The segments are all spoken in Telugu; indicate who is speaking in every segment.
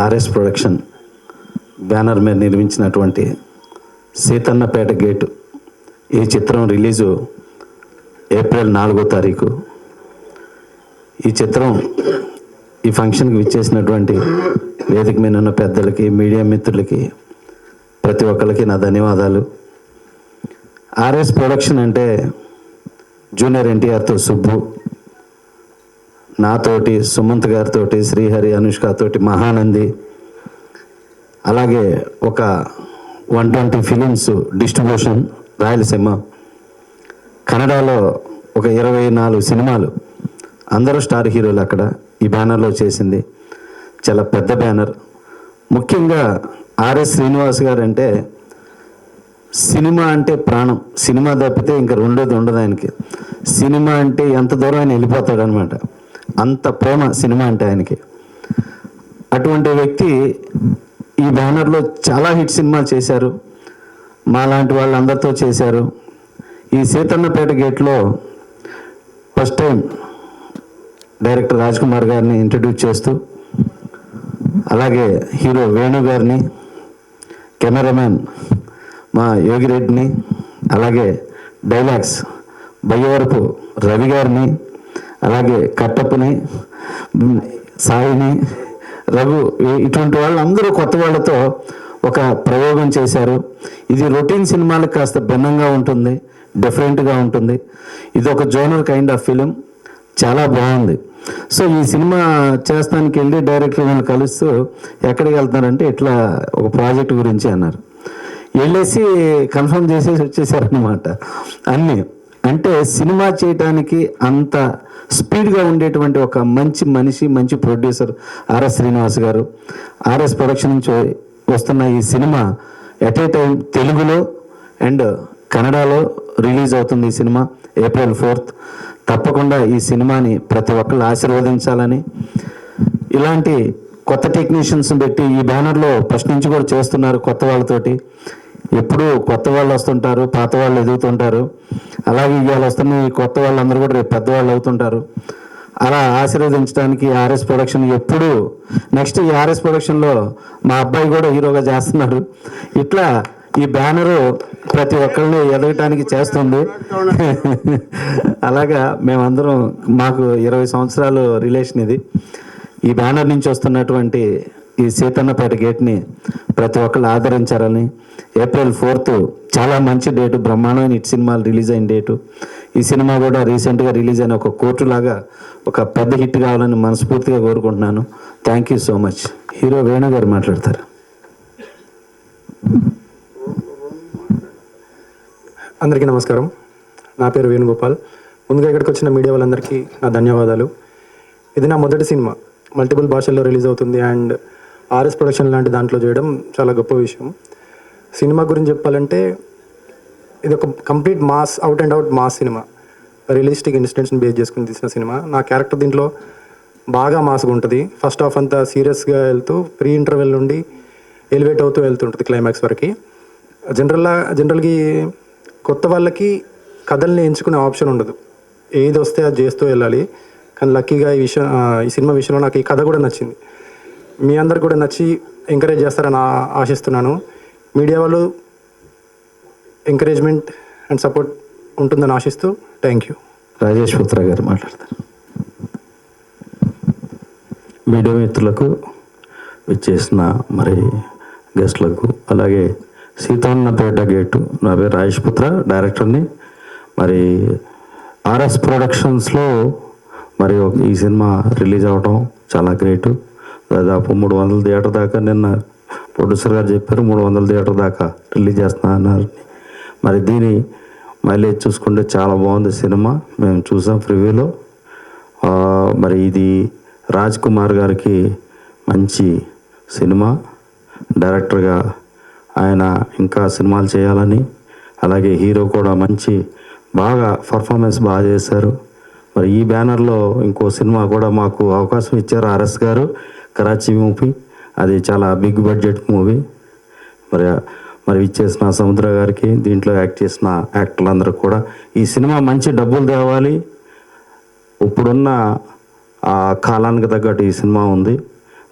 Speaker 1: ఆర్ఎస్ ప్రొడక్షన్ బ్యానర్ మీద నిర్మించినటువంటి సీతన్నపేట గేటు ఈ చిత్రం రిలీజు ఏప్రిల్ 4వ తారీఖు. ఈ చిత్రం ఈ ఫంక్షన్కి విచ్చేసినటువంటి వేదిక మీద ఉన్న పెద్దలకి, మీడియా మిత్రులకి, ప్రతి ఒక్కరికి నా ధన్యవాదాలు. ఆర్ఎస్ ప్రొడక్షన్ అంటే జూనియర్ ఎన్టీఆర్తో సుబ్బు, నాతోటి, సుమంత్ గారితో, శ్రీహరి, అనుష్కతోటి మహానంది, అలాగే ఒక 120 ఫిలిమ్స్ డిస్ట్రిబ్యూషన్ రాయలసీమ, కన్నడలో ఒక 24 సినిమాలు, అందరూ స్టార్ హీరోలు అక్కడ ఈ బ్యానర్లో చేసింది. చాలా పెద్ద బ్యానర్. ముఖ్యంగా ఆర్ఎస్ శ్రీనివాస్ గారు అంటే సినిమా అంటే ప్రాణం. సినిమా తప్పితే ఇంకా రెండోది ఉండదు ఆయనకి. సినిమా అంటే ఎంత దూరం ఆయన వెళ్ళిపోతాడు అనమాట, అంత ప్రేమ సినిమా అంటే ఆయనకి. అటువంటి వ్యక్తి ఈ బ్యానర్లో చాలా హిట్ సినిమాలు చేశారు, మా లాంటి వాళ్ళందరితో చేశారు. ఈ సీతన్నపేట గేట్లో first time director Raj Kumar గారిని ఇంట్రడ్యూస్ చేస్తూ, అలాగే హీరో వేణు గారిని, కెమెరామెన్ మా యోగిరెడ్డిని, అలాగే డైలాగ్స్ బయ్యవరపు రవి గారిని, అలాగే కట్టప్పని, సాయిని, రఘు, ఇటువంటి వాళ్ళందరూ కొత్త వాళ్ళతో ఒక ప్రయోగం చేశారు. ఇది రొటీన్ సినిమాలకు కాస్త భిన్నంగా ఉంటుంది, డిఫరెంట్గా ఉంటుంది. ఇది ఒక జోనర్ కైండ్ ఆఫ్ ఫిలిం, చాలా బాగుంది. సో ఈ సినిమా చేస్తానికి వెళ్ళి డైరెక్టర్ వాళ్ళు కలుస్తూ ఎక్కడికి వెళ్తున్నారంటే ఇట్లా ఒక ప్రాజెక్ట్ గురించి అన్నారు. వెళ్ళేసి కన్ఫర్మ్ చేసేసి వచ్చేసారనమాట అన్నీ. అంటే సినిమా చేయటానికి అంత స్పీడ్గా ఉండేటువంటి ఒక మంచి మనిషి, మంచి ప్రొడ్యూసర్ ఆర్ఎస్ శ్రీనివాస్ గారు. ఆర్ఎస్ ప్రొడక్షన్ నుంచి వస్తున్న ఈ సినిమా ఎట్ ఏ టైం తెలుగులో అండ్ కన్నడలో రిలీజ్ అవుతుంది. ఈ సినిమా ఏప్రిల్ 4th. తప్పకుండా ఈ సినిమాని ప్రతి ఒక్కళ్ళు ఆశీర్వదించాలని, ఇలాంటి కొత్త టెక్నీషియన్స్ పెట్టి ఈ బ్యానర్లో ఫస్ట్ నుంచి కూడా చేస్తున్నారు కొత్త వాళ్ళతోటి. ఎప్పుడూ కొత్త వాళ్ళు వస్తుంటారు, పాత వాళ్ళు ఎదుగుతుంటారు. అలాగే ఇవాళ వస్తున్న ఈ కొత్త వాళ్ళందరూ కూడా రేపు పెద్దవాళ్ళు అవుతుంటారు. అలా ఆశీర్వదించడానికి ఆర్ఎస్ ప్రొడక్షన్ ఎప్పుడూ నెక్స్ట్ ఈ ఆర్ఎస్ ప్రొడక్షన్లో మా అబ్బాయి కూడా హీరోగా చేస్తున్నారు. ఇట్లా ఈ బ్యానరు ప్రతి ఒక్కరిని ఎదగటానికి చేస్తుంది. అలాగా మేమందరం, మాకు 20 సంవత్సరాలు రిలేషన్ ఇది. ఈ బ్యానర్ నుంచి వస్తున్నటువంటి ఈ సీతన్నపేట గేట్ని ప్రతి ఒక్కళ్ళు ఆదరించారని. ఏప్రిల్ 4th చాలా మంచి డేటు, బ్రహ్మాండమైన హిట్ సినిమాలు రిలీజ్ అయిన డేటు. ఈ సినిమా కూడా రీసెంట్గా రిలీజ్ అయిన ఒక కోర్టులాగా ఒక పెద్ద హిట్ కావాలని మనస్ఫూర్తిగా కోరుకుంటున్నాను. Thank you so much. Hero Venu గారు మాట్లాడతారు.
Speaker 2: అందరికీ నమస్కారం. నా పేరు వేణుగోపాల్. ముందుగా ఇక్కడికి వచ్చిన మీడియా వాళ్ళందరికీ నా ధన్యవాదాలు. ఇది నా మొదటి సినిమా, మల్టిపుల్ భాషల్లో రిలీజ్ అవుతుంది అండ్ ఆర్ఎస్ ప్రొడక్షన్ లాంటి దాంట్లో చేయడం చాలా గొప్ప విషయం. సినిమా గురించి చెప్పాలంటే ఇది ఒక complete mass, out and out mass cinema. Realistic ఇన్సిడెంట్స్ని బేస్ చేసుకుని తీసిన సినిమా. నా క్యారెక్టర్ దీంట్లో బాగా మాస్గా ఉంటుంది. ఫస్ట్ హాఫ్ అంతా సీరియస్గా వెళ్తూ ప్రీ ఇంటర్వెల్ నుండి ఎలివేట్ అవుతూ వెళ్తుంటుంది క్లైమాక్స్ వరకు. జనరల్గా కొత్త వాళ్ళకి కథల్ని ఎంచుకునే ఆప్షన్ ఉండదు, ఏది వస్తే అది చేస్తూ వెళ్ళాలి. కానీ లక్కీగా ఈ సినిమా విషయంలో నాకు ఈ కథ కూడా నచ్చింది. మీ అందరికి కూడా నచ్చి ఎంకరేజ్ చేస్తారని ఆశిస్తున్నాను. మీడియా వాళ్ళు ఎంకరేజ్మెంట్ అండ్ సపోర్ట్ ఉంటుందని ఆశిస్తూ థ్యాంక్ యూ.
Speaker 1: రాజేష్ పుత్ర గారు మాట్లాడతారు. మీడియా మిత్రులకు, విచ్చేసిన మరి గెస్ట్లకు, అలాగే సీతన్నపేట గేటు, నా పేరు రాజేష్ పుత్ర, డైరెక్టర్ని. మరి ఆర్ఎస్ ప్రొడక్షన్స్లో మరి ఈ సినిమా రిలీజ్ అవ్వటం చాలా గ్రేటు. దాదాపు 300 థియేటర్ దాకా, నిన్న ప్రొడ్యూసర్ గారు చెప్పారు 300 థియేటర్ దాకా రిలీజ్ చేస్తున్నా అన్నారు. మరి దీని మైలేజ్ చూసుకుంటే చాలా బాగుంది సినిమా, మేము చూసాం ప్రివ్యూలో. మరి ఇది రాజ్ కుమార్ గారికి మంచి సినిమా. డైరెక్టర్గా ఆయన ఇంకా సినిమాలు చేయాలని, అలాగే హీరో కూడా మంచి బాగా పర్ఫార్మెన్స్ బాగా చేశారు. మరి ఈ బ్యానర్లో ఇంకో సినిమా కూడా మాకు అవకాశం ఇచ్చారు ఆర్ఎస్ గారు, కరాచీ మూవీ. అది చాలా బిగ్ బడ్జెట్ మూవీ. మరి ఇచ్చేసిన సముద్ర గారికి, దీంట్లో యాక్ట్ చేసిన యాక్టర్లందరూ కూడా ఈ సినిమా మంచి డబ్బులు తేవాలి. ఇప్పుడున్న ఆ కాలానికి తగ్గట్టు ఈ సినిమా ఉంది.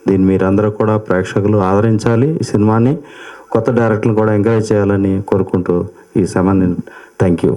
Speaker 1: దీన్ని మీరందరూ కూడా ప్రేక్షకులు ఆదరించాలి. ఈ సినిమాని కొత్త డైరెక్టర్లు కూడా ఎంకరేజ్ చేయాలని కోరుకుంటూ ఈ సమయాన్ని థ్యాంక్ యూ.